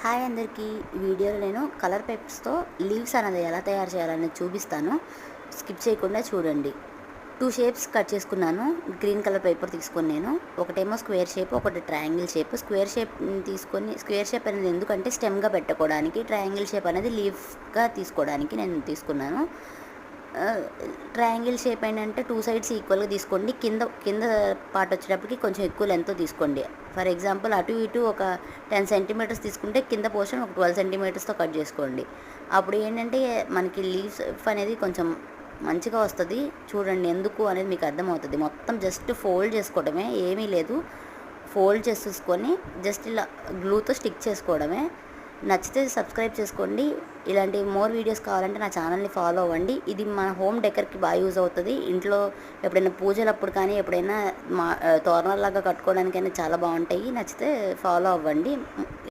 Hi అందరికీ. ఈ వీడియోలో నేను కలర్ పేపర్స్తో లీవ్స్ అనేది ఎలా తయారు చేయాలని చూపిస్తాను. స్కిప్ చేయకుండా చూడండి. 2 షేప్స్ కట్ చేసుకున్నాను. గ్రీన్ కలర్ పేపర్ తీసుకొని నేను ఒకటేమో స్క్వేర్ షేప్, ఒకటి ట్రయాంగిల్ షేప్. స్క్వేర్ షేప్ తీసుకొని, స్క్వేర్ షేప్ అనేది ఎందుకంటే స్టెమ్గా పెట్టుకోవడానికి, ట్రయాంగిల్ షేప్ అనేది లీఫ్గా తీసుకోవడానికి నేను తీసుకున్నాను. ట్రయాంగిల్ షేప్ ఏంటంటే 2 సైడ్స్ ఈక్వల్గా తీసుకోండి. కింద కింద పార్ట్ వచ్చేటప్పటికి కొంచెం ఎక్కువ లెంత్ తీసుకోండి. ఫర్ ఎగ్జాంపుల్ అటు ఇటు ఒక 10 సెంటీమీటర్స్ తీసుకుంటే కింద పోర్షన్ ఒక 12 సెంటీమీటర్స్తో కట్ చేసుకోండి. అప్పుడు ఏంటంటే మనకి లీవ్స్ అనేది కొంచెం మంచిగా వస్తుంది. చూడండి ఎందుకు అనేది మీకు అర్థమవుతుంది. మొత్తం జస్ట్ ఫోల్డ్ చేసుకోవడమే, ఏమీ లేదు. ఫోల్డ్ చేసేసుకొని జస్ట్ ఇలా గ్లూతో స్టిక్ చేసుకోవడమే. నచ్చితే సబ్స్క్రైబ్ చేసుకోండి. ఇలాంటి మోర్ వీడియోస్ కావాలంటే నా ఛానల్ని ఫాలో అవ్వండి. ఇది మన హోమ్ డెకర్కి బాగా యూజ్ అవుతుంది. ఇంట్లో ఎప్పుడైనా పూజలప్పుడు కానీ ఎప్పుడైనా తోరణాలలాగా కట్టుకోవడానికైనా చాలా బాగుంటాయి. నచ్చితే ఫాలో అవ్వండి.